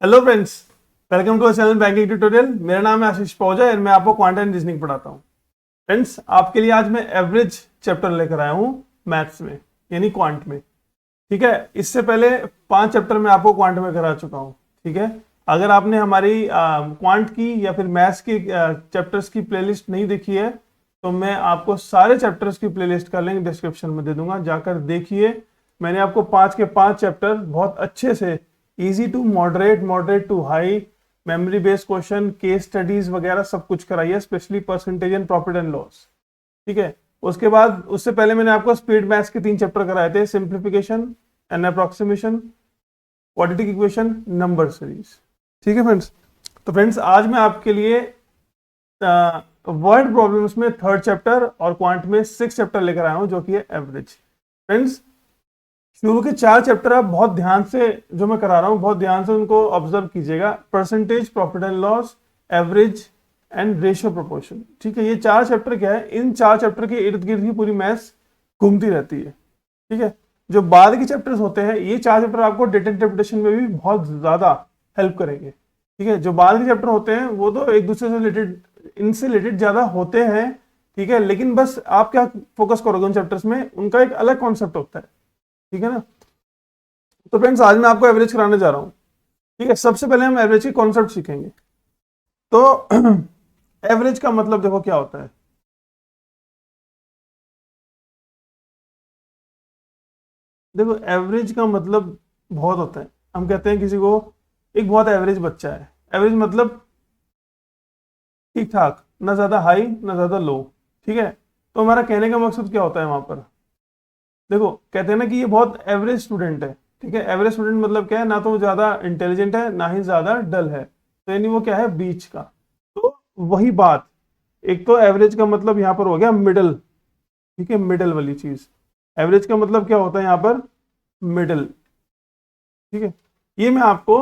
Hello friends, welcome to our channel banking tutorial. मेरा नाम है आशीष पौजा और मैं आपको क्वांट एंड रीजनिंग पढ़ाता हूँ। फ्रेंड्स, आपके लिए आज मैं एवरेज चैप्टर लेकर आया हूँ मैथ्स में, यानी क्वांट में। ठीक है, इससे पहले 5 चैप्टर मैं आपको क्वांट में करा चुका हूँ। ठीक है, अगर आपने हमारी क्वांट की या फिर मैथ्स की चैप्टर्स की प्लेलिस्ट नहीं देखी है तो मैं आपको सारे चैप्टर्स की प्लेलिस्ट का लिंक डिस्क्रिप्शन में दे दूंगा, जाकर देखिए। मैंने आपको 5 के 5 चैप्टर बहुत अच्छे से easy to moderate, moderate to high, memory based question, case studies वगैरह सब कुछ कराई है, specially percentage and profit and loss. ठीक है, उसके बाद उससे पहले मैंने आपको स्पीड मैथ्स के 3 चैप्टर कराए थे, simplification and approximation, quadratic equation, number series. ठीक है फ्रेंड्स, तो फ्रेंड्स आज मैं आपके लिए वर्ड प्रॉब्लम्स में 3rd चैप्टर और क्वांट में 6th चैप्टर लेकर आया हूं, जो कि है एवरेज। फ्रेंड्स, शुरू के 4 चैप्टर आप बहुत ध्यान से, जो मैं करा रहा हूं बहुत ध्यान से उनको ऑब्जर्व कीजिएगा। Percentage, profit and loss, average and ratio proportion. ठीक है, ये 4 चैप्टर क्या है, इन 4 चैप्टर के इर्द गिर्द ही पूरी मैथ्स घूमती रहती है। ठीक है, जो बाद के चैप्टर्स होते हैं, ये 4 चैप्टर आपको डेटा इंटरप्रिटेशन में भी बहुत ज्यादा हेल्प करेंगे। ठीक है, जो बाद के चैप्टर होते हैं वो तो एक दूसरे से रिलेटेड, इनसे रिलेटेड ज्यादा होते हैं। ठीक है, लेकिन बस आप क्या फोकस करोगे उन चैप्टर्स में, उनका एक अलग कॉन्सेप्ट होता है। ठीक है ना। तो फ्रेंड्स, आज मैं आपको एवरेज कराने जा रहा हूं। ठीक है, सबसे पहले हम एवरेज की कॉन्सेप्ट सीखेंगे। तो एवरेज का मतलब देखो क्या होता है। देखो, एवरेज का मतलब बहुत होता है। हम कहते हैं किसी को एक बहुत एवरेज बच्चा है। एवरेज मतलब ठीक ठाक, ना ज्यादा हाई ना ज्यादा लो। ठीक है, तो हमारा कहने का मकसद क्या होता है वहां पर। देखो, कहते हैं ना कि ये बहुत एवरेज स्टूडेंट है। ठीक है, एवरेज स्टूडेंट मतलब क्या है, ना तो वो ज्यादा इंटेलिजेंट है ना ही ज्यादा डल है, तो यानी वो क्या है, बीच का। तो वही बात, एक तो एवरेज का मतलब यहां पर हो गया मिडल। ठीक है, मिडल वाली चीज। एवरेज का मतलब क्या होता है यहां पर, मिडल। ठीक है, ये मैं आपको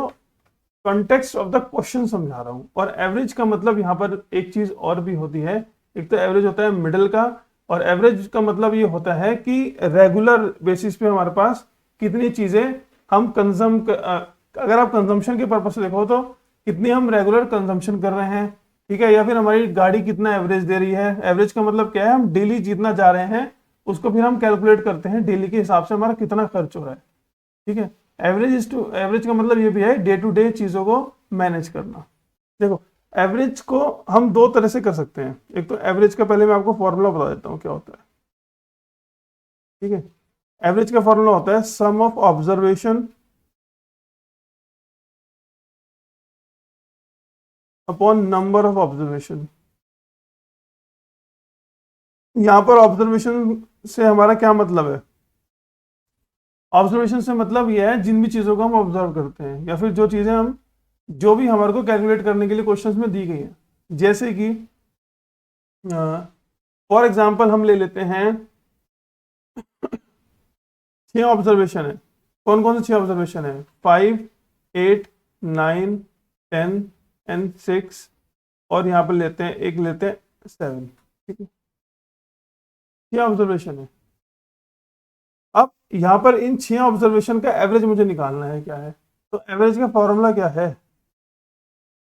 कॉन्टेक्स्ट ऑफ द क्वेश्चन समझा रहा हूं। और एवरेज का मतलब यहां पर एक चीज और भी होती है। एक तो एवरेज होता है मिडिल का, और एवरेज का मतलब ये होता है कि रेगुलर बेसिस पे हमारे पास कितनी चीजें हम कंज्यूम, अगर आप कंजम्पशन के पर्पज से देखो तो कितनी हम रेगुलर कंजम्पशन कर रहे हैं। ठीक है, या फिर हमारी गाड़ी कितना एवरेज दे रही है। एवरेज का मतलब क्या है, हम डेली जितना जा रहे हैं उसको फिर हम कैलकुलेट करते हैं, डेली के हिसाब से हमारा कितना खर्च हो रहा है। ठीक है, एवरेज का मतलब ये भी है डे टू डे चीजों को मैनेज करना। देखो, एवरेज को हम 2 तरह से कर सकते हैं। एक तो एवरेज का पहले मैं आपको फॉर्मूला बता देता हूं क्या होता है। ठीक है, एवरेज का फॉर्मूला होता है sum of observation upon number of observation. यहां पर ऑब्जर्वेशन से हमारा क्या मतलब है। ऑब्जर्वेशन से मतलब यह है जिन भी चीजों को हम ऑब्जर्व करते हैं, या फिर जो चीजें हम, जो भी हमारे को कैलकुलेट करने के लिए क्वेश्चंस में दी गई हैं। जैसे कि फॉर एग्जाम्पल हम ले लेते हैं, 6 ऑब्जर्वेशन है। कौन कौन से 6 ऑब्जर्वेशन है, 5, 8, 9, 10 एंड 6, और यहां पर लेते हैं एक, लेते हैं 7। ठीक है, 6 ऑब्जर्वेशन है। अब यहां पर इन 6 ऑब्जर्वेशन का एवरेज मुझे निकालना है, क्या है। तो एवरेज का फॉर्मूला क्या है,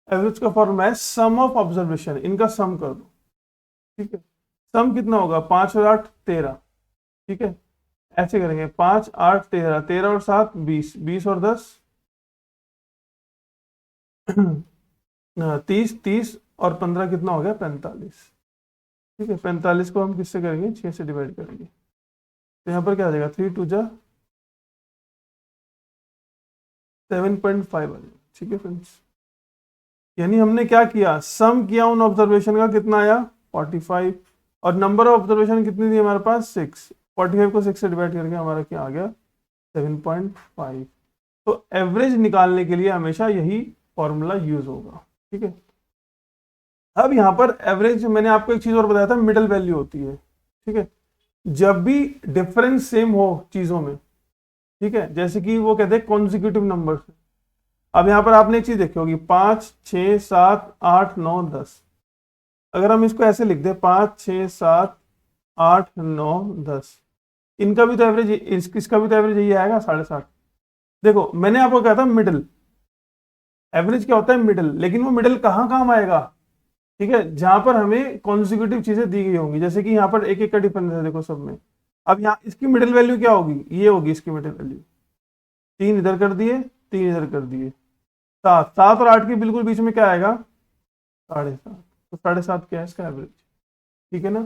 एवरेज का फॉर्मूला है सम ऑफ ऑब्जर्वेशन, इनका सम कर दो। ठीक है, सम कितना होगा, 5 और 8 13। ठीक है, ऐसे करेंगे 5 8 13, 13 और 7 20, 20 और 10 30, 30 और 15 कितना हो गया, 45। ठीक है, 45 को हम किससे करेंगे, 6 से डिवाइड करेंगे, तो यहाँ पर क्या आ जाएगा, 3 2 जा 7.5 आ जाएगा। ठीक है फ्रेंड्स, यानी हमने क्या किया, सम किया उन ऑब्जर्वेशन का, कितना आया 45, और नंबर ऑफ ऑब्जर्वेशन कितनी थी हमारे पास 6। 45 को 6 से डिवाइड करके हमारा क्या आ गया, 7.5। तो एवरेज निकालने के लिए हमेशा यही फॉर्मूला यूज होगा। ठीक है, अब यहां पर एवरेज, मैंने आपको एक चीज और बताया था, मिडल वैल्यू होती है। ठीक है, जब भी डिफरेंस सेम हो चीजों में। ठीक है, जैसे कि वो कहते हैं कॉन्जिक्यूटिव नंबर। अब यहां पर आपने एक चीज देखी होगी, 5 6 7 8 9 10। अगर हम इसको ऐसे लिख दे, 5 6 7 8 9 10, इनका भी तो एवरेज, इसका भी तो एवरेज यही आएगा 7.5। देखो, मैंने आपको कहा था मिडिल, एवरेज क्या होता है? मिडिल। लेकिन वो मिडिल कहाँ काम आएगा? ठीक है, जहां पर हमें कॉन्जिक्यूटिव चीजें दी गई होंगी, जैसे कि यहाँ पर एक एक का डिफरेंस है देखो सब में। अब यहाँ इसकी मिडिल वैल्यू क्या होगी? ये होगी इसकी मिडिल वैल्यू। 3 इधर कर दिए, 3 इधर कर दिए, 7। 7 और 8 के बिल्कुल बीच में क्या आएगा? 7.5। तो 7.5 क्या है इसका एवरेज? ठीक है ना?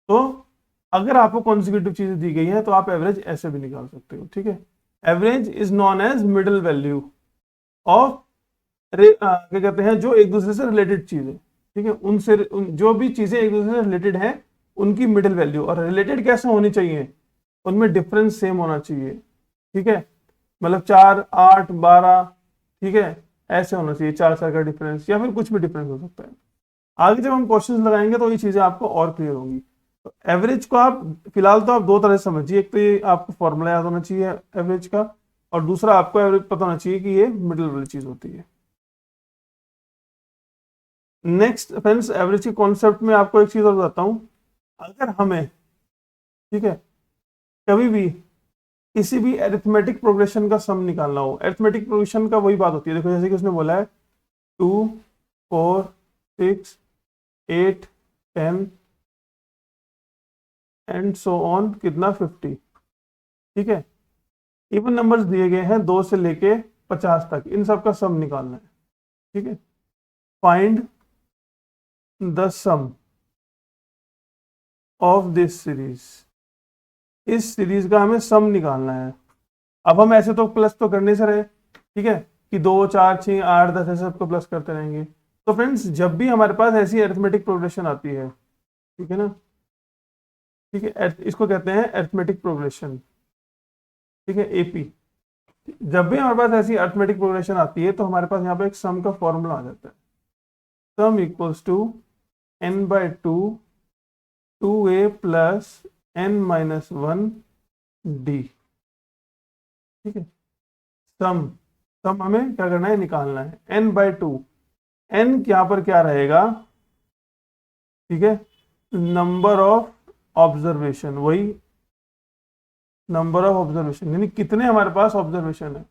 तो अगर आपको कॉन्जिक्यूटिव चीजें दी गई हैं तो आप एवरेज ऐसे भी निकाल सकते हो। ठीक है, average is known as middle value of क्या कहते हैं, जो एक दूसरे से रिलेटेड चीजें, ठीक है, जो भी चीजें एक दूसरे से रिलेटेड हैं उनकी मिडिल वैल्यू। और रिलेटेड कैसे होनी चाहिए? उनमें डिफरेंस सेम होना चाहिए। ठीक है, मतलब 4, 8, 12, ठीक है, ऐसे होना चाहिए, 4 का डिफरेंस, या फिर कुछ भी डिफरेंस हो सकता है। आगे जब हम क्वेश्चंस लगाएंगे तो ये चीजें आपको और क्लियर होंगी। तो एवरेज को आप फिलहाल तो आप दो तरह से समझिए, एक तो ये आपको फॉर्मूला याद होना चाहिए एवरेज का, और दूसरा आपको एवरेज पता होना चाहिए कि ये मिडिल वाली चीज होती है। नेक्स्ट फ्रेंड्स, एवरेज के कॉन्सेप्ट में आपको एक चीज और बताता हूं। अगर हमें, ठीक है, कभी भी किसी भी एरिथमेटिक प्रोग्रेशन का सम निकालना हो, एरिथमेटिक प्रोग्रेशन का वही बात होती है, देखो जैसे कि उसने बोला है 2, 4, 6, 8, 10 एंड सो ऑन, कितना? 50। ठीक है, इवन नंबर्स दिए गए हैं 2 से लेके 50 तक, इन सब का सम निकालना है। ठीक है, find the sum of this series. इस सीरीज का हमें सम निकालना है। अब हम ऐसे तो प्लस तो करने से रहे, ठीक है, कि 2, 4, 6, 8, 10 ऐसे सबको प्लस करते रहेंगे। तो फ्रेंड्स, जब भी हमारे पास ऐसी अरिथमेटिक प्रोग्रेशन आती है, ठीक है ना, ठीक है, इसको कहते हैं अरिथमेटिक प्रोग्रेशन, ठीक है, एपी। जब भी हमारे पास ऐसी अरिथमेटिक प्रोग्रेशन आती है तो हमारे पास यहाँ पे एक सम का फॉर्मूला आ जाता है। Sum equals to n/2 2a plus n-1 d। ठीक है, सम सम हमें क्या करना है? निकालना है n/2। n यहाँ पर क्या रहेगा? ठीक है, नंबर ऑफ ऑब्जर्वेशन, वही नंबर ऑफ ऑब्जर्वेशन, यानी कितने हमारे पास ऑब्जर्वेशन है।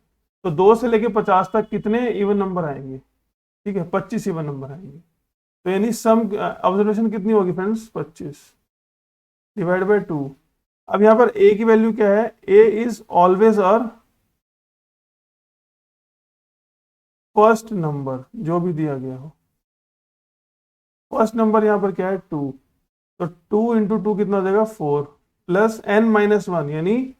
तो 2 से लेके 50 तक कितने इवन नंबर आएंगे? ठीक है, 25 इवन नंबर आएंगे। तो यानी सम ऑब्जर्वेशन कितनी होगी फ्रेंड्स? 25 divide by 2। अब यहाँ पर a की वैल्यू क्या है? a इज ऑलवेज और फर्स्ट नंबर जो भी दिया गया हो। फर्स्ट नंबर यहाँ पर क्या है? 2। तो 2 इंटू 2 कितना हो जाएगा? 4 प्लस n-1, यानी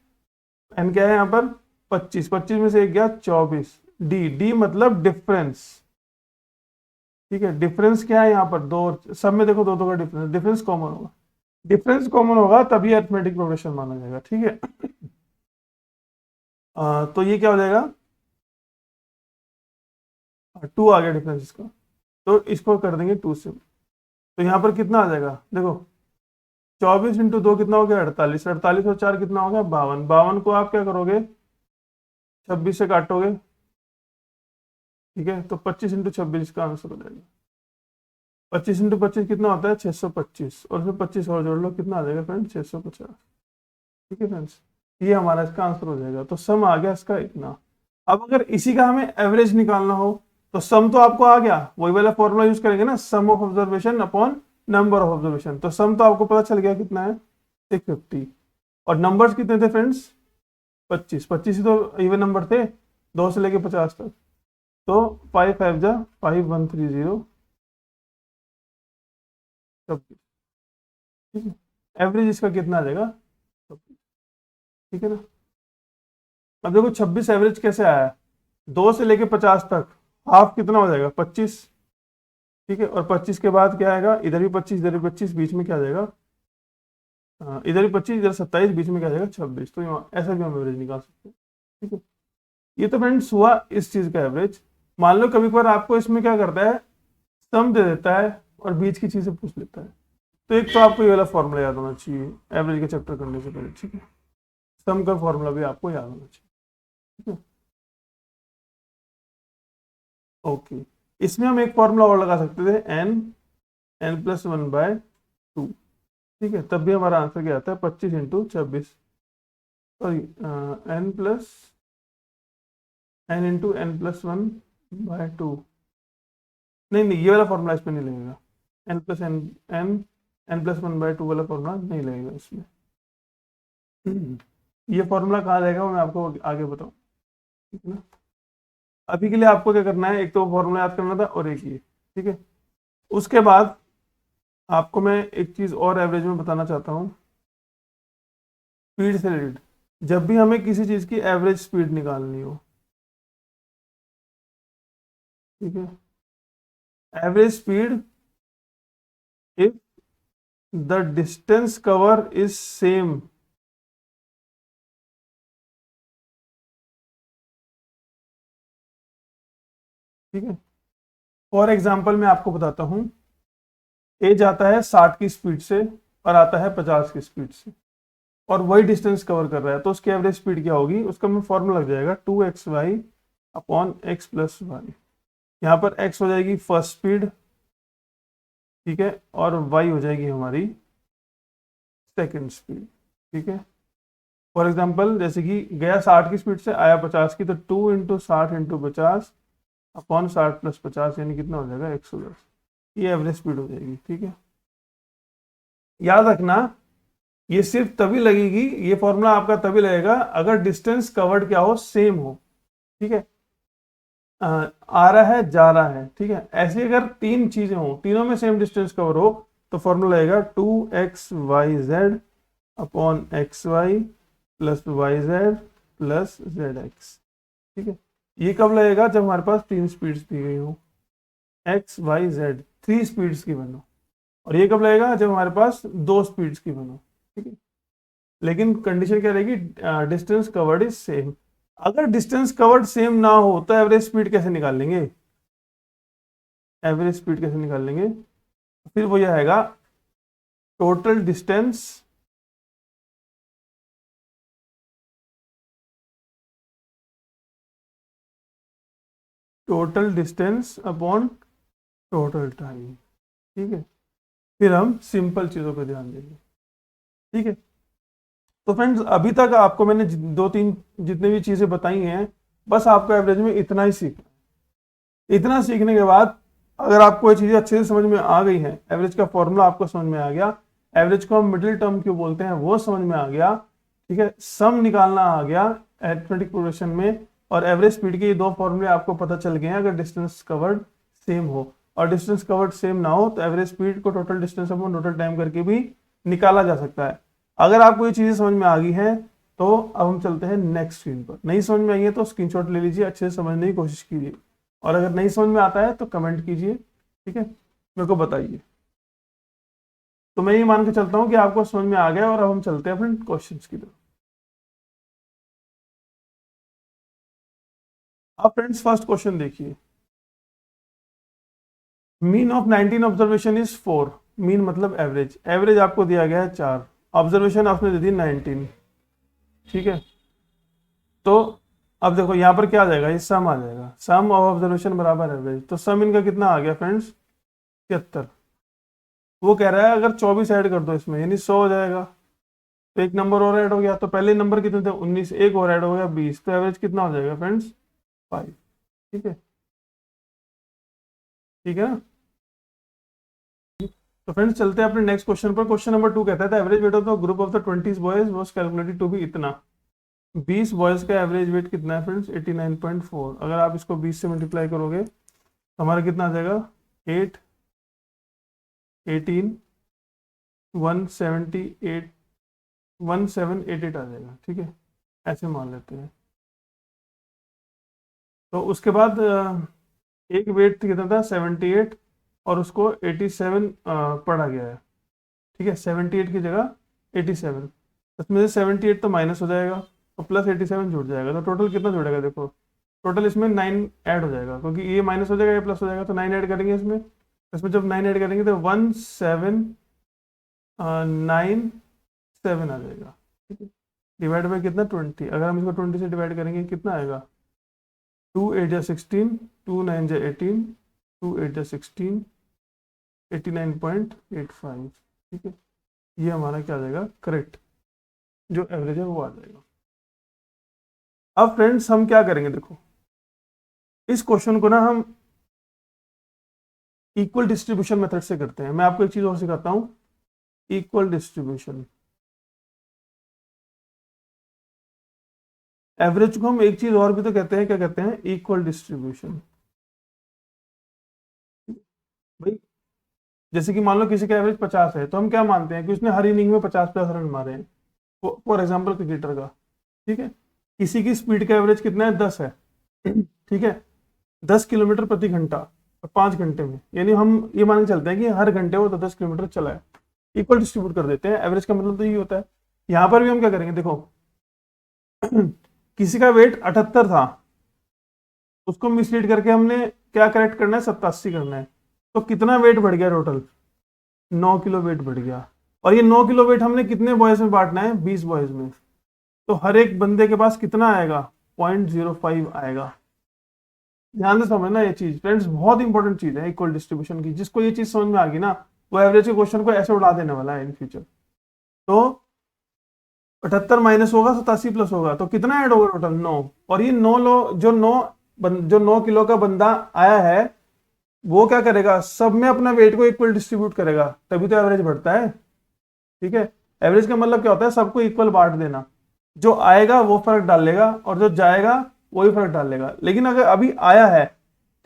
n क्या है यहाँ पर? 25। 25 में से एक गया 24। डी मतलब डिफरेंस। ठीक है, डिफरेंस क्या है यहाँ पर? दो, सब में देखो दो दो का डिफरेंस, डिफरेंस कॉमन होगा। डिफरेंस कॉमन होगा तभी अरिथमेटिक प्रोग्रेशन माना जाएगा। ठीक है, तो ये क्या हो जाएगा? 2 आ गया डिफरेंस इसका, तो इसको कर देंगे 2 से। तो यहाँ पर कितना आ जाएगा? देखो 24 इंटू 2 कितना हो गया? 48। 48 और 4 कितना हो गया? 52। 52 को आप क्या करोगे? 26 से काटोगे। ठीक है, तो 25 इंटू 26 का आंसर हो जाएगा। 25 इंटू 25 कितना होता है? 625। और फिर 25 और जोड़ लो, कितना आ जाएगा फ्रेंड? 650। ठीक है फ्रेंड्स, ये हमारा इसका आंसर हो जाएगा। तो सम आ गया इसका इतना। अब अगर इसी का हमें एवरेज निकालना हो तो सम तो आपको आ गया, वही वाला फॉर्मूला यूज करेंगे ना, sum of observation upon number of observation. तो सम तो आपको पता चल गया कितना है? 650। और नंबर्स कितने थे फ्रेंड्स? 25। 25 ही तो इवन नंबर थे 2 से लेके 50 तक। तो 5 5 जा 5130 26। ठीक है, एवरेज इसका कितना आ जाएगा? 26। ठीक है ना? अब देखो 26 एवरेज कैसे आया है? 2 से लेके 50 तक हाफ कितना हो जाएगा? 25। ठीक है, और 25 के बाद क्या आएगा? इधर भी 25, इधर भी 25, बीच में क्या आ जाएगा? इधर भी 25, इधर 27, बीच में क्या आ जाएगा? 26। तो ऐसा भी हम एवरेज निकाल सकते हैं। ठीक है, ये तो फ्रेंड्स हुआ इस चीज का एवरेज। मान लो कभी कभार आपको इसमें क्या करता है, सम दे देता है और बीच की चीजें पूछ लेता है। तो एक तो आपको ये वाला फॉर्मूला याद होना चाहिए एवरेज के चैप्टर करने से पहले। ठीक है, सम का फॉर्मूला भी आपको याद होना चाहिए। ठीक है, ओके। इसमें हम एक फॉर्मूला और लगा सकते थे, n+1/2। ठीक है, तब भी हमारा आंसर क्या आता है? 25 into 26, sorry n into n+1 by 2। नहीं नहीं, ये वाला फॉर्मूला इसमें नहीं लगेगा। N plus n, n n plus one by two वाला फॉर्मूला नहीं लगेगा इसमें। ये फॉर्मूला कहाँ जाएगा वो मैं आपको आगे बताऊँ, ठीक है ना। अभी के लिए आपको क्या करना है, एक तो फॉर्मूला याद करना था और एक ये, ठीक है। उसके बाद आपको मैं एक चीज और एवरेज में बताना चाहता हूँ, स्पीड से रिलेटेड। जब भी हमें किसी चीज की एवरेज स्पीड निकालनी हो, ठीक है, average speed if the distance cover is same, ठीक है। फॉर एग्जाम्पल मैं आपको बताता हूँ, ए जाता है 60 की स्पीड से और आता है 50 की स्पीड से, और वही डिस्टेंस कवर कर रहा है, तो उसकी एवरेज स्पीड क्या होगी, उसका में फॉर्मूला लग जाएगा 2xy upon x plus Y. यहाँ पर x हो जाएगी फर्स्ट स्पीड, ठीक है, और y हो जाएगी हमारी सेकंड स्पीड, ठीक है। फॉर एग्जांपल जैसे कि गया 60 की स्पीड से, आया 50 की, तो 2 × 60 × 50 अपॉन 60 + 50 यानी कितना हो जाएगा 110। ये एवरेज स्पीड हो जाएगी, ठीक है। याद रखना, ये सिर्फ तभी लगेगी, ये फॉर्मूला आपका तभी लगेगा अगर डिस्टेंस कवर्ड क्या हो, सेम हो, ठीक है। आ रहा है जा रहा है, ठीक है। ऐसे अगर तीन चीजें हो, तीनों में सेम डिस्टेंस कवर हो, तो फॉर्मूला लगेगा 2xyz upon XY plus YZ plus ZX, ठीक है। ये कब लगेगा, जब हमारे पास तीन स्पीड्स दी गई हो, XYZ, थ्री स्पीड्स की बनो। और ये कब लगेगा, जब हमारे पास दो स्पीड्स की बनो, ठीक है। लेकिन कंडीशन क्या रहेगी, डिस्टेंस कवर्ड इज सेम। अगर डिस्टेंस कवर्ड सेम ना हो तो एवरेज स्पीड कैसे निकाल लेंगे, एवरेज स्पीड कैसे निकाल लेंगे, फिर वो यह आएगा total distance upon total time, ठीक है। फिर हम सिंपल चीजों पे ध्यान देंगे, ठीक है। तो फ्रेंड्स, अभी तक आपको मैंने दो तीन जितने भी चीजें बताई हैं, बस आपको एवरेज में इतना ही सीखना है। इतना सीखने के बाद अगर आपको ये चीजें अच्छे से समझ में आ गई हैं, एवरेज का फॉर्मूला आपको समझ में आ गया, एवरेज को हम मिडिल टर्म क्यों बोलते हैं वो समझ में आ गया, ठीक है, सम निकालना आ गया अरिथमेटिक प्रोग्रेशन में, और एवरेज स्पीड के ये दो फॉर्मूले आपको पता चल गए हैं अगर डिस्टेंस कवर्ड सेम हो। और डिस्टेंस कवर्ड सेम ना हो तो एवरेज स्पीड को total distance upon total time करके भी निकाला जा सकता है। अगर आपको ये चीजें समझ में आ गई हैं, तो अब हम चलते हैं नेक्स्ट स्क्रीन पर। नहीं समझ में आई है तो स्क्रीनशॉट ले लीजिए, अच्छे से समझने की कोशिश कीजिए, और अगर नहीं समझ में आता है तो कमेंट कीजिए, ठीक है, मेरे को बताइए। तो मैं ये मान के चलता हूँ कि आपको समझ में आ गया, और अब हम चलते हैं अपने क्वेश्चंस की तरफ। अब फ्रेंड्स फर्स्ट क्वेश्चन देखिए, mean of 19 observation is 4। Mean मतलब एवरेज, एवरेज आपको दिया गया है 4, ऑब्जर्वेशन आपने दे दी 19, ठीक है। तो अब देखो यहाँ पर क्या आ जाएगा, ये सम आ जाएगा, सम ऑफ ऑब्जर्वेशन बराबर एवरेज। तो सम इनका कितना आ गया फ्रेंड्स, 73। वो कह रहा है अगर 24 ऐड कर दो इसमें, यानी 100 हो जाएगा। तो एक नंबर और ऐड हो गया, तो पहले नंबर कितने थे 19, एक और ऐड हो गया 20, तो एवरेज कितना हो जाएगा फ्रेंड्स 5, ठीक है, ठीक है ना। तो फ्रेंड्स चलते हैं अपने नेक्स्ट क्वेश्चन पर। क्वेश्चन नंबर 2 कहता है average weight of the group of the 20 boys was calculated to be इतना। 20 बॉयज का एवरेज वेट कितना है फ्रेंड्स 89.4। अगर आप इसको 20 से मल्टीप्लाई करोगे तो हमारा कितना आ जाएगा 8, 18, 178, 1788 आ जाएगा, ठीक है, ऐसे मान लेते हैं। तो उसके बाद एक वेट कितना था 78, और उसको 87 पढ़ा गया है, ठीक है, 78 की जगह 87। इसमें से 78 तो माइनस हो जाएगा और प्लस 87 जुड़ जाएगा, तो टोटल कितना जुड़ेगा देखो, टोटल इसमें 9 ऐड हो जाएगा, क्योंकि ये माइनस हो जाएगा ये प्लस हो जाएगा, तो 9 ऐड करेंगे इसमें। इसमें जब 9 ऐड करेंगे तो 1797 आ जाएगा, ठीक है। डिवाइड बाई कितना 20, अगर हम इसको 20 से डिवाइड करेंगे कितना आएगा, 2 8 जा 16, 2 9 जा 18, 2 8 जा 16, 89.85, ठीक है। ये हमारा क्या आ जाएगा करेक्ट, जो एवरेज है वो आ जाएगा। अब फ्रेंड्स हम क्या करेंगे देखो, इस क्वेश्चन को ना हम इक्वल डिस्ट्रीब्यूशन मेथड से करते हैं। मैं आपको एक चीज और सिखाता हूं, इक्वल डिस्ट्रीब्यूशन। एवरेज को हम एक चीज और भी तो कहते हैं, क्या कहते हैं, इक्वल डिस्ट्रीब्यूशन। भाई जैसे कि मान लो किसी का एवरेज 50 है, तो हम क्या मानते हैं कि उसने हर इनिंग में 50+ रन मारे हैं, फॉर एग्जाम्पल क्रिकेटर का। ठीक है, किसी की स्पीड का एवरेज कितना है, 10 है। ठीक है, 10 किलोमीटर प्रति घंटा और 5 घंटे में, यानी हम ये मान के चलते हैं कि हर घंटे वो 10 किलोमीटर चला है। इक्वल डिस्ट्रीब्यूट कर देते हैं, एवरेज का मतलब तो ये होता है। यहाँ पर भी हम क्या करेंगे, देखो किसी का वेट 78 था, उसको मिसलीड करके हमने क्या करेक्ट करना है, 87 करना है। तो कितना वेट बढ़ गया टोटल, 9 किलो वेट बढ़ गया। और ये 9 किलो वेट हमने कितने बॉयज में बांटना है, 20 बॉयज में। तो हर एक बंदे के पास कितना आएगा, 0.05 आएगा। ध्यान से समझना ये चीज फ्रेंड्स, बहुत इंपॉर्टेंट चीज है इक्वल डिस्ट्रीब्यूशन की। जिसको ये चीज समझ में आ गई ना, वो एवरेज के क्वेश्चन को ऐसे उड़ा देने वाला है इन फ्यूचर। तो 78 माइनस होगा 87 प्लस होगा, तो कितना ऐड होगा टोटल, 9। और ये 9 लो, जो 9 किलो का बंदा आया है, वो क्या करेगा, सब में अपना वेट को इक्वल डिस्ट्रीब्यूट करेगा, तभी तो एवरेज बढ़ता है। ठीक है, एवरेज का मतलब क्या होता है, सबको इक्वल बांट देना। जो आएगा वो फर्क डाल लेगा, और जो जाएगा वही फर्क डाल लेगा। लेकिन अगर अभी आया है,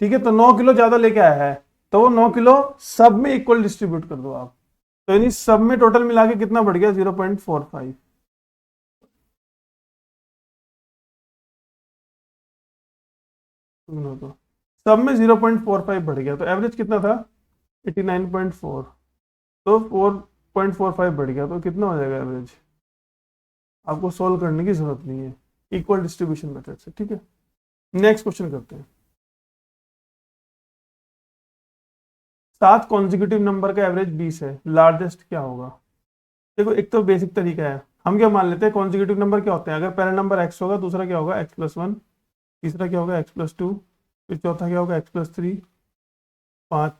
ठीक है, तो 9 किलो ज्यादा लेके आया है, तो वो 9 किलो सब में इक्वल डिस्ट्रीब्यूट कर दो आप। तो यानी सब में टोटल मिला के कितना बढ़ गया, 0.45। सुनो तो, सब में 0.45 बढ़ गया, तो एवरेज कितना था, 89.4। तो 4.45 बढ़ गया, तो कितना हो जाएगा एवरेज। आपको सोल्व करने की जरूरत नहीं है, इक्वल डिस्ट्रीब्यूशन मेथड से। ठीक है, नेक्स्ट क्वेश्चन करते हैं। 7 कॉन्जिक्यूटिव नंबर का एवरेज 20 है, लार्जेस्ट क्या होगा। देखो एक तो बेसिक तरीका है, हम क्या मान लेते हैं, कॉन्जिक्यूटिव नंबर क्या होते हैं, अगर पहला नंबर एक्स होगा, दूसरा क्या होगा, x+1, तीसरा क्या होगा, x+2, फिर चौथा क्या होगा, x+3, 5,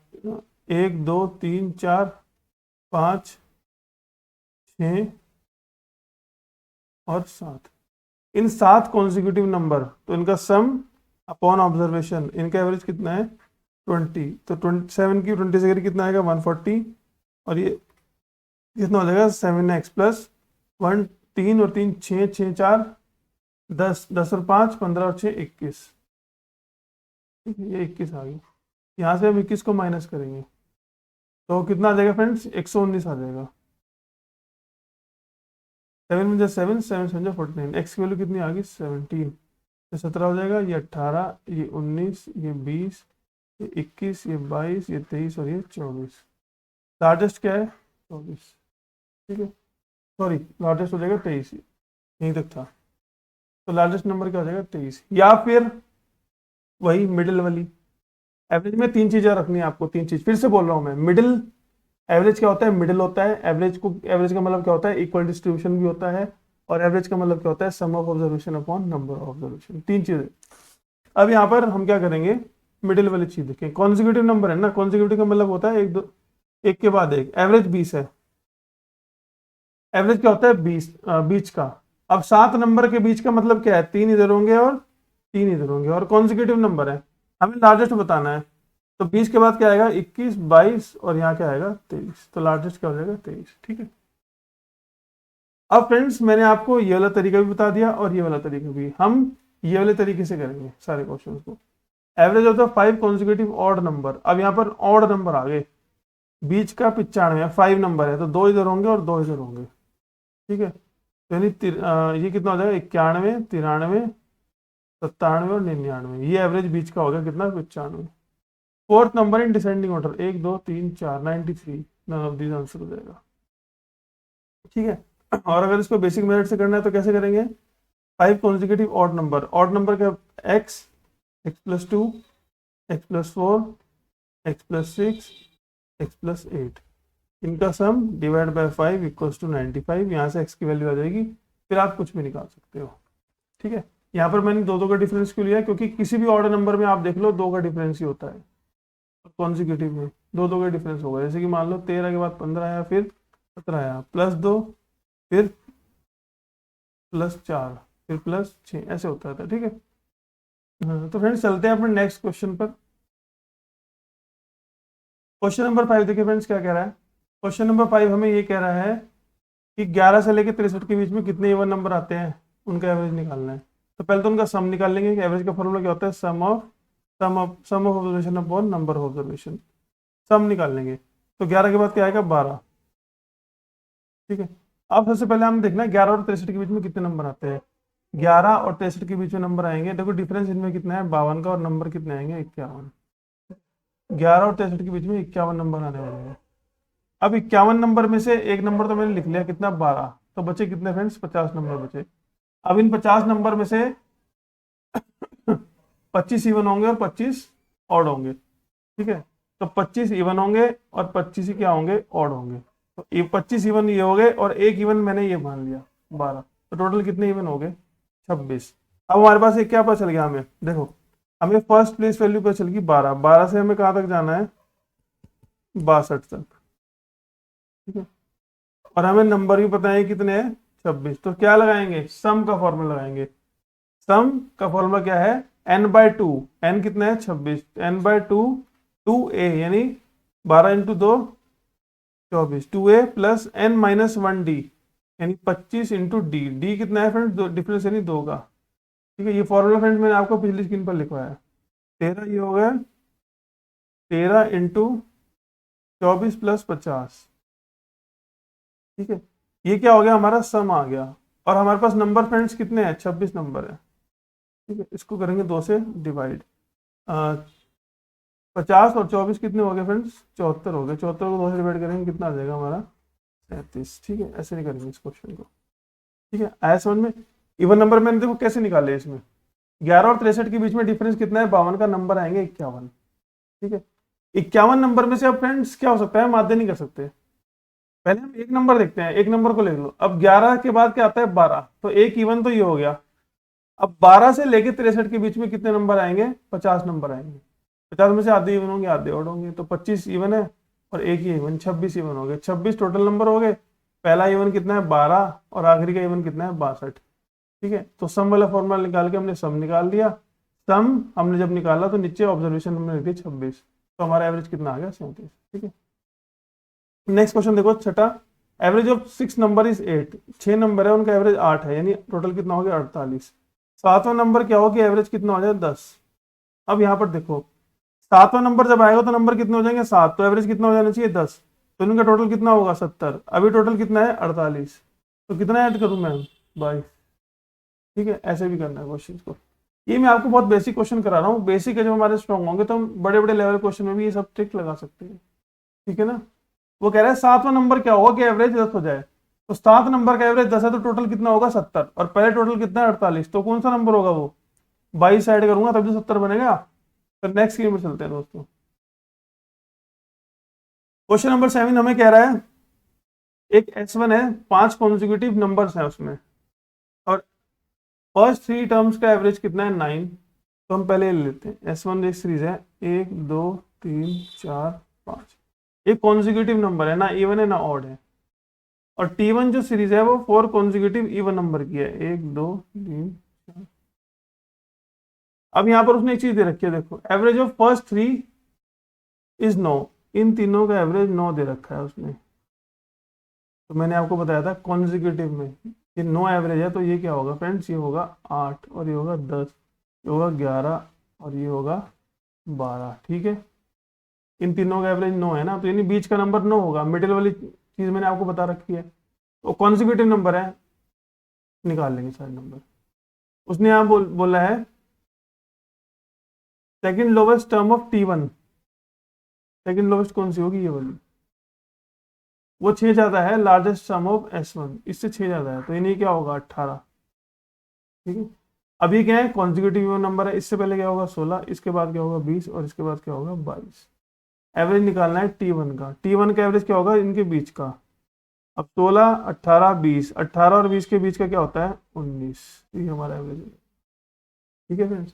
1 2 3 4 5 6 और 7। इन 7 कॉन्जिक्यूटिव नंबर, तो इनका सम अपॉन ऑब्जर्वेशन, इनका एवरेज कितना है, 20। तो 27 की 20 से करी कितना आएगा, 140। और ये कितना हो जाएगा, 7x+1, 3 और 3 6, 6 4 10, 10 और 5 15 और 6 21। ये 21 आ गई। यहाँ से हम 21 को माइनस करेंगे, तो कितना आ जाएगा फ्रेंड्स, 119 आ जाएगा। 7 में 7, 7 7 49, एक्स की वैल्यू कितनी आ गई, 17। ये 17 हो जाएगा, ये 18, ये 19, ये 20, ये 21, ये 22, ये 23 और ये 24। लार्जेस्ट क्या है, 24। ठीक है, सॉरी लार्जेस्ट हो जाएगा 23, यहीं तक था। तो लार्जेस्ट नंबर क्या हो जाएगा, 23। या फिर वही मिडिल वाली, एवरेज में 3 चीजें रखनी है आपको, 3 चीज फिर से बोल रहा हूँ मैं। मिडिल, एवरेज क्या होता है, मिडिल होता है। एवरेज का मतलब क्या होता है, इक्वल डिस्ट्रीब्यूशन भी होता है। और एवरेज का मतलब क्या होता है, sum of observation upon number of observation, 3 चीजें। अब यहाँ पर हम क्या करेंगे, मिडिल वाली चीज देखें। कॉन्जिक्यूटिव नंबर है ना, कॉन्जिक्यूटिव का मतलब होता है एक दो, एक के बाद एक। एवरेज 20 है, एवरेज क्या होता है, 20 बीच का। अब 7 नंबर के बीच का मतलब क्या है, 3 इधर होंगे और 3 इधर होंगे, और कॉन्जिक्यूटिव नंबर है, हमें लार्जेस्ट बताना है। तो 20 के बाद क्या आएगा, 21 22 और यहाँ क्या आएगा, 23। तो लार्जेस्ट क्या हो जाएगा, 23। ठीक है, अब फ्रेंड्स मैंने आपको ये वाला तरीका भी बता दिया और ये वाला तरीका भी। हम ये वाले तरीके से करेंगे सारे क्वेश्चंस को। Average of the 5 consecutive odd number, अब यहाँ पर ऑड नंबर आ गए, बीच का 95, 5 नंबर है, तो 2 इधर होंगे और 2 इधर होंगे। ठीक है, तो यानी ये कितना हो जाएगा, 91 93 97 और 99। ये एवरेज बीच का हो गया कितना, 95। Fourth number in descending order, 1 2 3 4, 93। None of these answer हो जाएगा। ठीक है, और अगर इसको बेसिक मेथड से करना है तो कैसे करेंगे, 5 consecutive odd number, odd number का x, x+2, x+4, x+6, x+8, इनका sum divide by 5 equals to 95। यहाँ से x की वैल्यू आ जाएगी, फिर आप कुछ भी निकाल सकते हो। ठीक है, यहाँ पर मैंने दो का डिफरेंस क्यों लिया है, क्योंकि किसी भी ऑर्डर नंबर में आप देख लो 2 का डिफरेंस ही होता है, कॉन्जिक्यूटिव में 2 का डिफरेंस होगा। जैसे कि मान लो 13 के बाद 15 आया, फिर 17 आया, +2, फिर +4, फिर +6, ऐसे होता था। ठीक है, हाँ, तो फ्रेंड्स चलते हैं अपने नेक्स्ट क्वेश्चन पर। क्वेश्चन नंबर 5 देखिए फ्रेंड्स क्या कह रहा है। क्वेश्चन नंबर 5 हमें ये कह रहा है कि 11 से लेकर 63 के बीच में कितने इवन नंबर आते हैं, उनका एवरेज निकालना है। तो पहले तो उनका सम निकाल लेंगे कि एवरेज का फॉर्मूला क्या होता है, sum of observation upon number of observation. Sum निकाल लेंगे तो 11 के बाद क्या आएगा 12। ठीक है, अब सबसे पहले हम देखना है 11 और 63 के बीच में कितने नंबर आते हैं। 11 और 63 के बीच में नंबर आएंगे, देखो डिफरेंस इनमें कितना है 52 का, और नंबर कितने आएंगे 51। 11 और 63 के बीच में 51 नंबर आने वाले हैं। अब 51 नंबर में से एक नंबर तो मैंने लिख लिया कितना 12, तो बचे कितने फ्रेंड्स 50 नंबर बचे। अब इन 50 नंबर में से 25 इवन होंगे और 25 ऑड होंगे। ठीक है, तो 25 इवन होंगे और 25 ही क्या होंगे ऑड होंगे। तो ये 25 इवन ये हो गए और एक इवन मैंने ये मान लिया 12, तो टोटल कितने इवन हो गए 26। अब हमारे पास एक क्या पता चल गया, हमें देखो हमें फर्स्ट प्लेस वैल्यू पता चल गई 12, 12 से हमें कहाँ तक जाना है 62 तक। ठीक है, और हमें नंबर भी पता है कितने हैं 26, तो क्या लगाएंगे सम का फॉर्मूला लगाएंगे। सम का फॉर्मूला क्या है n/2, n कितना है 26, n/2 2a यानी 12 × 2 24, 2a प्लस n-1d यानी 25 × d, d कितना है फ्रेंड्स डिफरेंस यानी 2 का। ठीक है, ये फॉर्मूला फ्रेंड्स मैंने आपको पिछली स्क्रीन पर लिखवाया है। 13 ये हो गया 13 × 24 + 50। ठीक है, ये क्या हो गया हमारा सम आ गया, और हमारे पास नंबर फ्रेंड्स कितने हैं 26 नंबर है। ठीक है, इसको करेंगे 2 से डिवाइड। 50 और 24 कितने हो गए फ्रेंड्स 74 हो गए, 74 को 2 से डिवाइड करेंगे कितना आ जाएगा हमारा 37। ठीक है, ऐसे नहीं करेंगे इस क्वेश्चन को। ठीक है, आया समझ में। इवन नंबर मैंने देखो कैसे निकाले, इसमें 11 और 63 के बीच में डिफरेंस कितना है 52 का, नंबर आएंगे 51। ठीक है, 51 नंबर में से अब फ्रेंड्स क्या हो सकता है, माध्य नहीं कर सकते। पहले हम एक नंबर देखते हैं, एक नंबर को ले लो। अब 11 के बाद क्या आता है 12, तो एक इवन तो ये हो गया। अब 12 से लेके 63 के बीच में कितने नंबर आएंगे 50 नंबर आएंगे। 50 में से आधे इवन होंगे आधे ऑड होंगे, तो 25 इवन है और एक ही इवन 26 इवन हो गए। 26 टोटल नंबर हो गए, पहला इवन कितना है 12 और आखिरी का इवन कितना है 62। ठीक है, तो सम वाला फॉर्मूला निकाल के हमने सम निकाल दिया। सम हमने जब निकाला तो नीचे ऑब्जर्वेशन हमने लिख दिया 26, तो हमारा एवरेज कितना आ गया 37। ठीक है, नेक्स्ट क्वेश्चन देखो छठा। Average of 6 number is 8, 6 number है उनका एवरेज 8 है, यानी टोटल कितना हो गया 48। सातवां नंबर क्या हो गया एवरेज कितना हो जाए 10। अब यहाँ पर देखो सातवां नंबर जब आएगा तो नंबर कितने हो जाएंगे 7, तो एवरेज कितना हो जाना चाहिए 10, तो इनका टोटल कितना होगा 70। अभी टोटल कितना है 48, तो कितना ऐड करूं मैं 22। ठीक है, ऐसे भी करना है क्वेश्चन को। ये मैं आपको बहुत बेसिक क्वेश्चन करा रहा हूँ, बेसिक है जब हमारे स्ट्रॉन्ग होंगे तो हम बड़े बड़े लेवल क्वेश्चन में भी ये सब ट्रिक लगा सकते हैं। ठीक है ना, वो कह रहा है सातवां नंबर क्या होगा कि एवरेज 10 हो जाए, तो 7 नंबर का एवरेज 10 है तो टोटल कितना होगा 70, और पहले टोटल कितना है 48, तो कौन सा नंबर होगा वो 22 ऐड करूंगा तब जो 70 बनेगा। तो नेक्स्ट स्क्रीन पर चलते हैं दोस्तों। क्वेश्चन नंबर 7 हमें कह रहा है एक S1 है, 5 कॉन्जिक्यूटिव नंबर्स हैं उसमें, और फर्स्ट 3 टर्म्स का एवरेज कितना है 9। तो हम पहले ले लेते हैं S1 एक सीरीज है 1 2 3 4 5, एक कॉन्जिक्यूटिव नंबर है, ना इवन है ना ऑड है। और T1 जो सीरीज है वो 4 कॉन्जिक्यूटिव इवन नंबर की है 1 2 3 4। अब यहाँ पर उसने एक चीज दे रखी है, देखो एवरेज ऑफ फर्स्ट 3 इज 9, इन तीनों का एवरेज 9 दे रखा है उसने। तो मैंने आपको बताया था कॉन्जिक्यूटिव में ये 9 एवरेज है, तो ये क्या होगा फ्रेंड्स, ये होगा 8 और ये होगा 10, ये होगा 11 और ये होगा 12। ठीक है, इन तीनों का एवरेज 9 है ना, तो यानी बीच का नंबर 9 होगा। मिडिल वाली चीज मैंने आपको बता रखी है, तो कॉन्जिक्यूटिव नंबर है, निकाल लेंगे सारे नंबर। उसने यहाँ बोला है second lowest term of T1, second lowest कौन सी होगी ये वाली, वो 6 ज्यादा है लार्जेस्ट सम ऑफ S1, इससे 6 ज्यादा है, तो यानी क्या होगा 18। ठीक है, अभी क्या है कॉन्जिक्यूटिव नंबर है, इससे पहले क्या होगा 16, इसके बाद क्या होगा 20 और इसके बाद क्या होगा 22। एवरेज निकालना है T1 का, T1 का एवरेज क्या होगा इनके बीच का। अब 16 18 20, 18 और 20 के बीच का क्या होता है 19, ये हमारा एवरेज है। ठीक है फ्रेंड्स,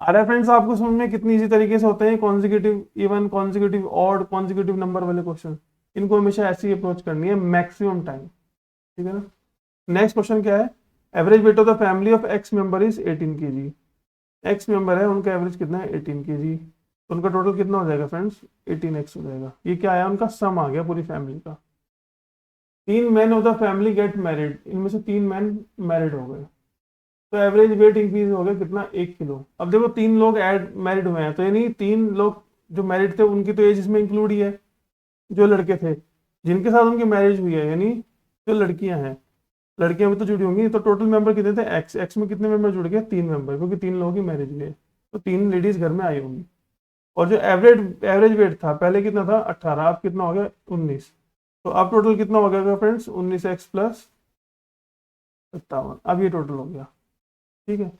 आ रहा है फ्रेंड्स आपको समझ में कितनी इजी तरीके से होते हैं consecutive even, consecutive odd, consecutive number वाले क्वेश्चन। इनको हमेशा ऐसी अप्रोच करनी है मैक्सिमम टाइम। ठीक है ना, नेक्स्ट क्वेश्चन क्या है, average weight of the family of x member is 18 kg। X member है, उनका एवरेज कितना है 18 kg, तो उनका टोटल कितना हो जाएगा फ्रेंड्स 18x हो जाएगा। ये क्या आया, उनका सम आ गया पूरी फैमिली का। 3 man of the family get married, इनमें से 3 मैन मैरिड हो गए, तो एवरेज वेट इंक्रीज हो गया कितना 1 किलो। अब देखो 3 लोग ऐड मैरिड हुए हैं, तो यानी 3 लोग जो मैरिड थे उनकी तो एज इसमें इंक्लूड ही है, जो लड़के थे जिनके साथ उनकी मैरिज हुई है, यानी जो लड़कियां हैं, लड़कियां भी तो जुड़ी होंगी। तो टोटल मेंबर कितने थे, एक्स एक्स में कितने मेंबर जुड़ गए 3 मेंबर, क्योंकि 3 लोगों की मैरिज हुई है, तो 3 लेडीज घर में आई होंगी। और जो एवरेज एवरेज वेट था पहले कितना था 18, अब कितना हो गया 19। तो अब टोटल कितना हो गया फ्रेंड्स 19x + 57, अब ये टोटल हो गया। ठीक है,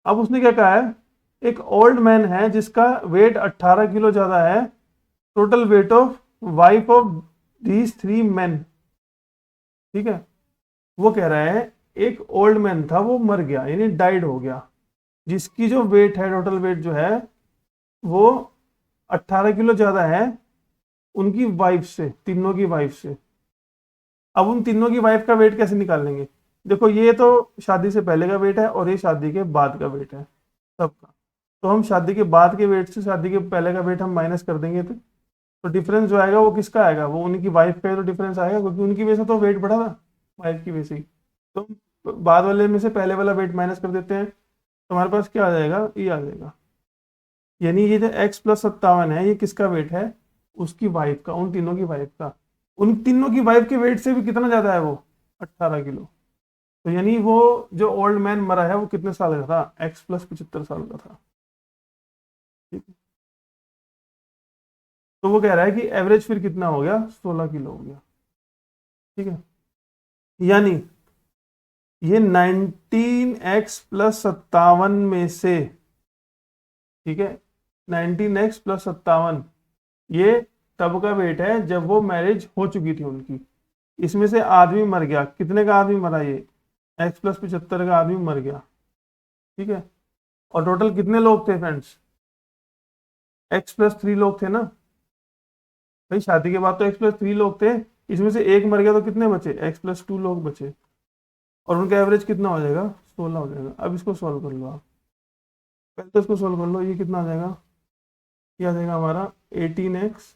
अब उसने क्या कहा है, एक ओल्ड मैन है जिसका वेट 18 किलो ज्यादा है, total weight of wife of these 3 man. ठीक है, वो कह रहा है एक ओल्ड मैन था, वो मर गया यानी डाइड हो गया, जिसकी जो वेट है, टोटल वेट जो है वो 18 किलो ज्यादा है उनकी वाइफ से, तीनों की वाइफ से। अब उन तीनों की वाइफ का वेट कैसे निकालेंगे, देखो ये तो शादी से पहले का वेट है और ये शादी के बाद का वेट है सबका। तो हम शादी के बाद के वेट से शादी के पहले का वेट हम माइनस कर देंगे, तो डिफरेंस जो आएगा वो किसका आएगा, वो उनकी वाइफ का ही तो डिफरेंस आएगा, क्योंकि उनकी वजह से तो वेट बढ़ा था, वाइफ की वजह से ही। तो बाद वाले में से पहले वाला वेट माइनस कर देते हैं, तो हमारे पास क्या आ जाएगा, ये आ जाएगा। यानी ये जो x + 57 है, ये किसका वेट है, उसकी वाइफ का, उन तीनों की वाइफ का। उन तीनों की वाइफ के वेट से भी कितना ज्यादा है वो, 18 किलो। तो यानी वो जो ओल्ड मैन मरा है वो कितने साल का था, x + 75 साल का था। ठीक है, तो वो कह रहा है कि एवरेज फिर कितना हो गया, 16 किलो हो गया। ठीक है, यानी ये 19x + 57 में से, ठीक है, 19x + 57 ये तब का वेट है जब वो मैरिज हो चुकी थी उनकी। इसमें से आदमी मर गया, कितने का आदमी मरा, ये x + 75 का आदमी मर गया। ठीक है, और टोटल कितने लोग थे फ्रेंड्स, x + 3 लोग थे ना भाई, शादी के बाद तो x + 3 लोग थे, इसमें से एक मर गया तो कितने बचे, x + 2 लोग बचे, और उनका एवरेज कितना हो जाएगा 16 हो जाएगा। अब इसको सॉल्व कर लो आप, पहले तो इसको सॉल्व कर लो, ये कितना आ जाएगा, ये आ जाएगा हमारा 18x,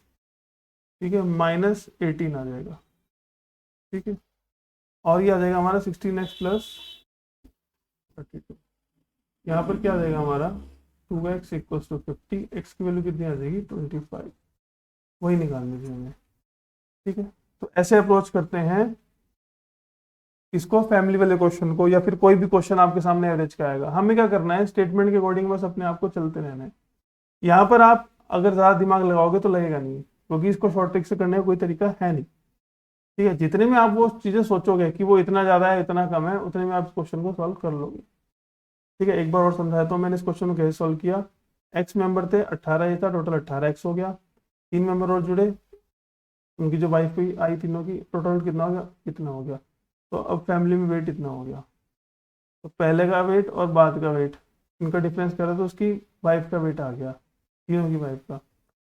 ठीक है, -18 आ जाएगा। ठीक है, और ये आ जाएगा हमारा 16x + 32। यहाँ पर क्या आ जाएगा हमारा 2x = 50, x की वैल्यू कितनी आ जाएगी 25, वही निकालनी थी हमें। ठीक है, तो ऐसे अप्रोच करते हैं इसको, फैमिली वाले क्वेश्चन को, या फिर कोई भी क्वेश्चन आपके सामने एवरेज का आएगा, हमें क्या करना है स्टेटमेंट के अकॉर्डिंग बस अपने आप को चलते रहना है। यहाँ पर आप अगर ज़्यादा दिमाग लगाओगे तो लगेगा नहीं, क्योंकि इसको शॉर्ट ट्रिक से करने का कोई तरीका है नहीं। ठीक है, जितने में आप वो चीज़ें सोचोगे कि वो इतना ज़्यादा है इतना कम है, उतने में आप इस क्वेश्चन को सॉल्व कर लोगे। ठीक है, एक बार और समझाया तो मैंने इस क्वेश्चन को कैसे सॉल्व किया, एक्स मेंबर थे 18, ये था टोटल 18x हो गया, 3 मेंबर और जुड़े, उनकी जो वाइफ हुई आई तीनों की, टोटल कितना हो गया, इतना हो गया। तो अब फैमिली में वेट इतना हो गया, तो पहले का वेट और बाद का वेट इनका डिफरेंस करा तो उसकी वाइफ का वेट आ गया, तीनों की वाइफ का।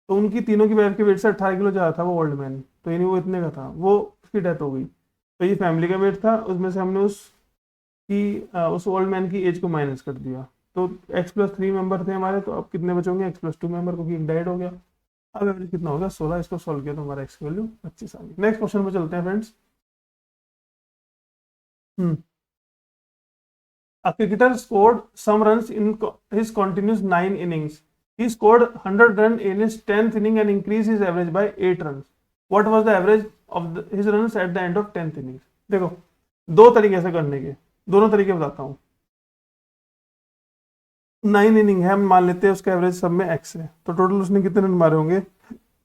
तो उनकी तीनों की वाइफ के वेट से 18 किलो ज़्यादा था वो ओल्ड मैन, तो यानी वो इतने का था, वो उसकी डेथ हो गई। तो ये फैमिली का वेट था, उसमें से हमने उस ओल्ड मैन की एज को माइनस कर दिया। तो x + 3 मेंबर थे हमारे, तो अब कितने बचोगे x + 2 मेंबर, क्योंकि एक डाइड हो गया। अब एवरेज कितना होगा 16, इसको सॉल्व किया तो हमारा एक्स की वैल्यू 25 आ गई। नेक्स्ट क्वेश्चन पे चलते हैं friends. Hmm A cricketer scored some runs in his continuous 9 innings. He scored 100 runs in his 10th inning and increased his average by 8 runs. What was the average of his runs at the end of 10th innings? देखो, दो तरीके से करने के, दोनों तरीके बताता हूँ। 9 इनिंग है, हम मान लेते हैं उसका एवरेज सब में एक्स है, तो टोटल उसने कितने रन मारे होंगे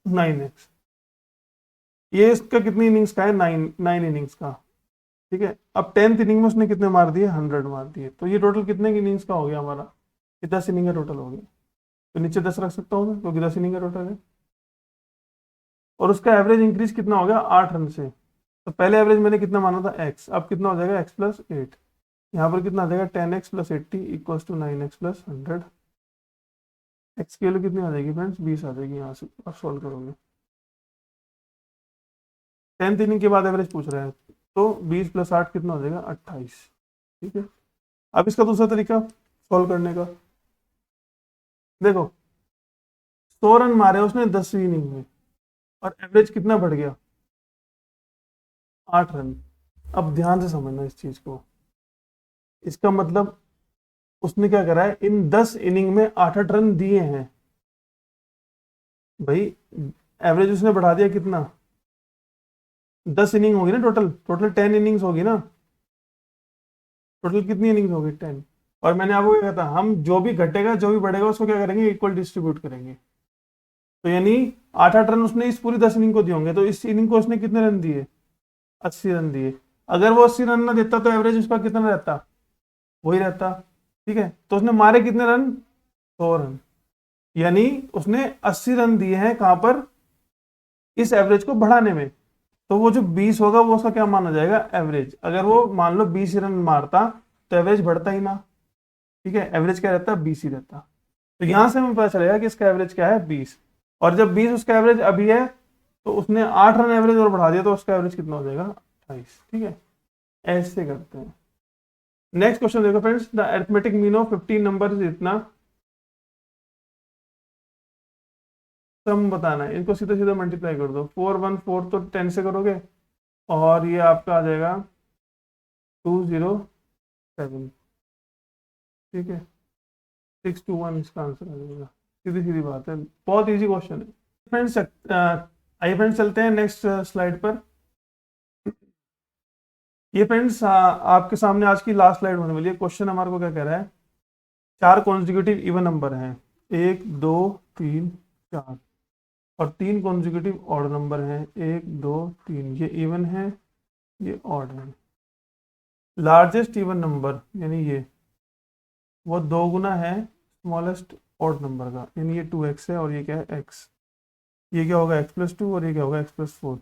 9x। ये इसका कितनी इनिंग्स का है, 9 इनिंग्स का। ठीक है, अब 10th इनिंग में उसने कितने मार दिए, 100 मार दिए, तो ये टोटल कितने की इनिंग्स का हो गया हमारा, ये 10 इनिंग का टोटल हो गया। तो नीचे 10 रख सकता हूँ मैं, क्योंकि 10 इनिंग का टोटल है। और उसका एवरेज इंक्रीज कितना हो गया 8 रन से। तो पहले एवरेज मैंने कितना माना था x, अब कितना हो जाएगा x + 8, यहाँ पर कितना आ जाएगा 10x + 80 = 9x + 100। x की वैल्यू कितनी आ जाएगी फ्रेंड्स 20 आ जाएगी, यहाँ से आप सॉल्व करोगे। 10th इनिंग के बाद एवरेज पूछ रहा है, तो 20 + 8 कितना हो जाएगा 28। ठीक है, अब इसका दूसरा तरीका सॉल्व करने का। देखो 100 रन मारे उसने 10वीं इनिंग में और एवरेज कितना बढ़ गया, 8 रन। अब ध्यान से समझना इस चीज को, इसका मतलब उसने क्या करा है, इन 10 इनिंग में 8-8 रन दिए हैं भाई। एवरेज उसने बढ़ा दिया कितना, 10 इनिंग होगी ना, टोटल टोटल 10 इनिंग्स होगी ना, टोटल कितनी इनिंग्स होगी 10। और मैंने आपको क्या कहा था, हम जो भी घटेगा जो भी बढ़ेगा उसको क्या करेंगे, इक्वल डिस्ट्रीब्यूट करेंगे। तो यानी 8-8 रन उसने इस पूरी 10 इनिंग को दिए होंगे, तो इस इनिंग को उसने कितने रन दिए, 80 रन दिए। अगर वो 80 रन ना देता तो एवरेज उसका कितना रहता, वही रहता। ठीक है, तो उसने मारे कितने रन, 100 रन। यानी उसने 80 रन दिए हैं कहां पर, इस एवरेज को बढ़ाने में। तो वो जो 20 होगा वो उसका क्या माना जाएगा, एवरेज। अगर वो मान लो 20 रन मारता तो एवरेज बढ़ता ही ना। ठीक है, एवरेज क्या रहता है, 20 ही रहता। तो यहां से हमें पता चलेगा कि इसका एवरेज क्या है, 20। और जब 20 उसका एवरेज अभी है, तो उसने 8 रन एवरेज और बढ़ा दिया, तो उसका एवरेज कितना हो जाएगा, 28। ठीक है, ऐसे करते हैं। नेक्स्ट क्वेश्चन देखो friends, the arithmetic mean of 15 number इतना, सम बताना है, इनको सीधा सीधा मल्टीप्लाई कर दो। 4 1 4 तो 10 से करोगे, और ये आपका आ जाएगा 207। ठीक है, 621 इसका आंसर आ जाएगा। सीधी सीधी बात है, बहुत इजी क्वेश्चन है फ्रेंड्स। आइए फ्रेंड्स चलते हैं नेक्स्ट स्लाइड पर। ये फ्रेंड्स आपके सामने आज की लास्ट स्लाइड होने वाली है। क्वेश्चन हमारे को क्या कह रहा है, 4 कॉन्जिक्यूटिव इवन नंबर हैं, 1 2 3 4, और 3 कॉन्जिक्यूटिव ऑड नंबर हैं, 1 2 3। ये इवन है, ये ऑड है। लार्जेस्ट इवन नंबर यानी ये, वो 2 गुना है स्मॉलेस्ट ऑड नंबर का, यानी ये 2x है और ये क्या है, x। ये क्या होगा, x+2, और ये क्या होगा, x+4।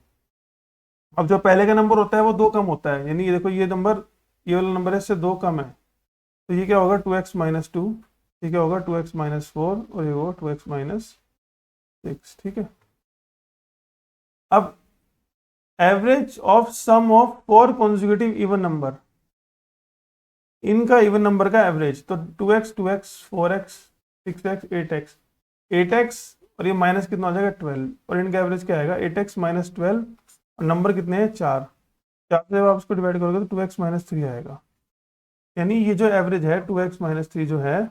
अब जो पहले का नंबर होता है वो 2 कम होता है, यानी ये देखो ये नंबर, ये वाला नंबर है, इससे 2 कम है, तो ये क्या होगा, 2x-2। ये क्या होगा, 2x-4, और ये होगा 2x-6। ठीक है, अब average of sum of 4 consecutive even number, इनका इवन नंबर का एवरेज, तो 2x 2x 4x 6x 8x 8x, और ये माइनस कितना हो जाएगा, 12, और इनका एवरेज क्या आएगा, 8x-12। और नंबर कितने हैं, 4। 4 से आप इसको डिवाइड करोगे तो 2x-3 आएगा। यानी ये जो एवरेज है 2x-3 जो है,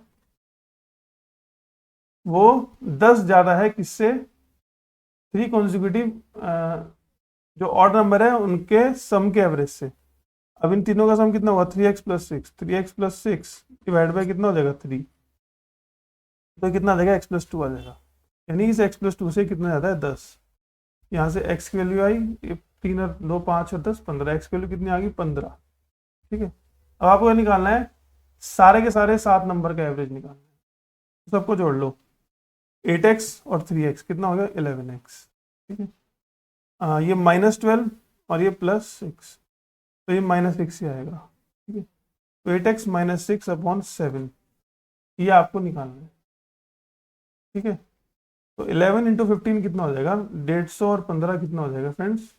वो 10 ज्यादा है किससे, 3 कॉन्जिक्यूटिव जो ऑड नंबर है उनके सम के एवरेज से। अब इन तीनों का सम कितना हुआ, 3x+6, 3x+6 डिवाइड बाई कितना हो जाएगा, 3, तो कितना आ जाएगा, x+2 आ जाएगा। यानी इस x+2 से कितना जाता है, 10। यहाँ से x की वैल्यू आई, ये 3 और 2 5 और 10 15, x की वैल्यू कितनी आ गई, 15। ठीक है, अब आपको निकालना है सारे के सारे 7 नंबर का एवरेज निकालना है, सबको जोड़ लो। 8x और 3x कितना हो गया, 11x। ठीक है, ये -12 और ये +6, तो ये -6 ही आएगा। ठीक है, तो 8x-6/7 ये आपको निकालना है। ठीक है, तो 11 × 15 कितना हो जाएगा, 150, और 15 कितना हो जाएगा फ्रेंड्स,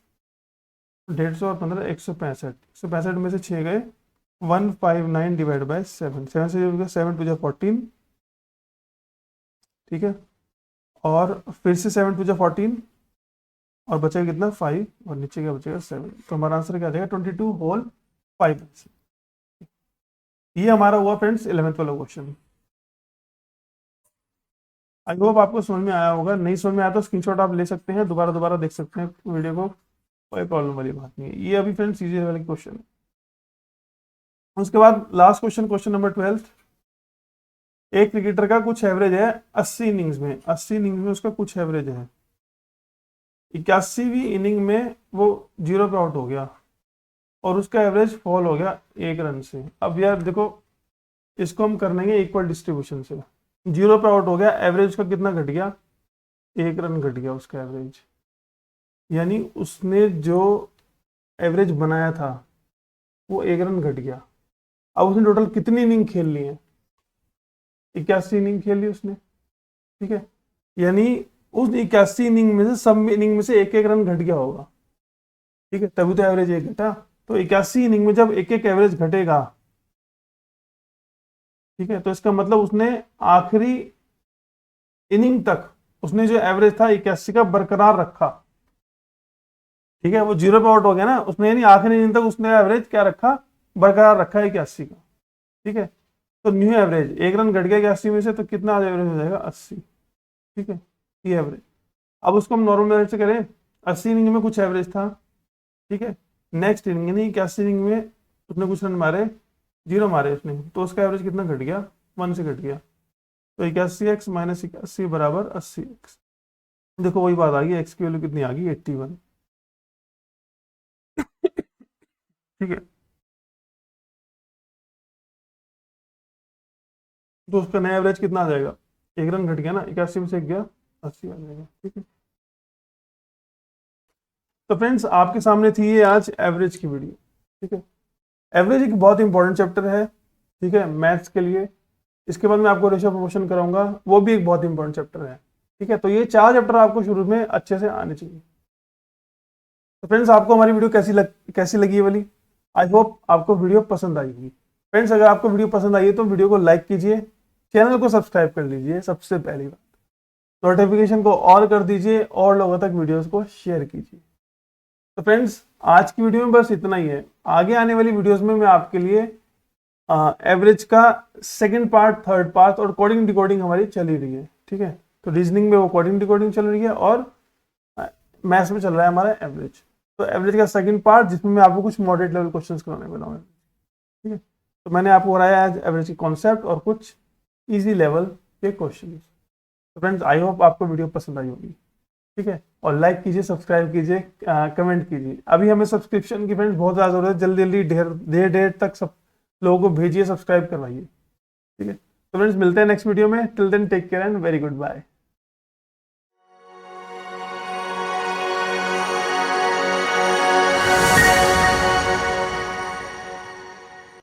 150 और 15 165। 165 में से 6 गए, 159 डिवाइड बाय 7, 7 से 7 टू 14। ठीक है, और फिर से 7 टू 14, और बचेगा कितना, 5, और नीचे क्या बचेगा, 7। तो हमारा आंसर क्या आ जाएगा, 22 होल 5। ये हमारा हुआ फ्रेंड्स 11th वाला क्वेश्चन। आई होप आपको समझ में आया होगा, नहीं समझ में आया तो स्क्रीनशॉट आप ले सकते हैं, दोबारा दोबारा देख सकते हैं वीडियो को, कोई प्रॉब्लम वाली बात नहीं है। ये अभी फ्रेंड्स सीरीज वाले क्वेश्चन है। उसके बाद लास्ट क्वेश्चन, क्वेश्चन नंबर 12। एक क्रिकेटर का कुछ एवरेज है 80 इनिंग्स में, 80 इनिंग्स में उसका कुछ एवरेज है, 81वीं इनिंग में वो 0 पे आउट हो गया, और उसका एवरेज फॉल हो गया 1 रन से। अब यार देखो, इसको हम कर लेंगे इक्वल डिस्ट्रीब्यूशन से। 0 पे आउट हो गया, एवरेज उसका कितना घट गया, 1 रन घट गया उसका एवरेज। यानी उसने जो एवरेज बनाया था वो 1 रन घट गया। अब उसने टोटल कितनी इनिंग खेल ली है, 81 इनिंग खेल ली उसने। ठीक है, यानी उस 81 इनिंग में से सब इनिंग में से 1 रन घट गया होगा। ठीक है, तभी तो एवरेज 1 घटा। तो 81 इनिंग में जब 1 एवरेज घटेगा, ठीक है, तो इसका मतलब उसने आखिरी इनिंग तक उसने जो एवरेज था 81 का बरकरार रखा। ठीक है, वो 0 पे आउट हो गया ना उसने, यानी आखिरी इनिंग तक उसने एवरेज क्या रखा, बरकरार रखा 81 का। ठीक है, तो न्यू एवरेज 1 रन घट गया 81 में से, तो कितना एवरेज हो जाएगा 80। ठीक है, ये एवरेज। अब उसको हम नॉर्मल एवरेज से करें, 80 इनिंग में कुछ एवरेज था। ठीक है, नेक्स्ट इनिंग यानी 81 इनिंग में उसने कुछ रन मारे, 0 मारे उसने, तो उसका एवरेज कितना घट गया, 1 से घट गया। तो 81x माइनस 81 बराबर 80x। देखो वही बात आ गई, एक्स की वैल्यू कितनी आ गई, 81। ठीक है, तो उसका नया एवरेज कितना आ जाएगा, 1 रन घट गया ना, 81 में से गया 80 आ जाएगा। ठीक है, तो फ्रेंड्स आपके सामने थी ये आज एवरेज की वीडियो। ठीक है, एवरेज एक बहुत इंपॉर्टेंट चैप्टर है, ठीक है, मैथ्स के लिए। इसके बाद मैं आपको रेशियो प्रोपोर्शन कराऊंगा, वो भी एक बहुत इंपॉर्टेंट चैप्टर है। ठीक है, तो ये 4 चैप्टर आपको शुरू में अच्छे से आने चाहिए। तो फ्रेंड्स आपको हमारी वीडियो कैसी लगी ये वाली, आई होप आपको वीडियो पसंद आई होगी। फ्रेंड्स अगर आपको वीडियो पसंद आई है तो वीडियो को लाइक कीजिए, चैनल को सब्सक्राइब कर लीजिए सबसे पहली बात, नोटिफिकेशन को ऑल कर दीजिए और लोगों तक वीडियोस को शेयर कीजिए। तो फ्रेंड्स आज की वीडियो में बस इतना ही है। आगे आने वाली वीडियोस में मैं आपके लिए एवरेज का सेकंड पार्ट, थर्ड पार्ट और कोडिंग डिकोडिंग हमारी चल ही रही है। ठीक है, तो रीजनिंग में वो कोडिंग डिकोडिंग चल रही है और मैथ्स में चल रहा है हमारा एवरेज। तो एवरेज का सेकंड पार्ट जिसमें मैं आपको कुछ मॉडरेट लेवल क्वेश्चंस कराने वाला हूँ। ठीक है, तो मैंने आपको कराया आज एवरेज की कॉन्सेप्ट और कुछ इजी लेवल के क्वेश्चन। तो फ्रेंड्स आई होप आपको वीडियो पसंद आई होगी। ठीक है, और लाइक कीजिए, सब्सक्राइब कीजिए, कमेंट कीजिए। अभी हमें सब्सक्रिप्शन की फ्रेंड्स बहुत ज़्यादा जरूरत है, जल्दी जल्दी देर देर तक सब लोगों को भेजिए, सब्सक्राइब करवाइए। ठीक है, तो फ्रेंड्स मिलते हैं नेक्स्ट वीडियो में, till then take care and very good bye.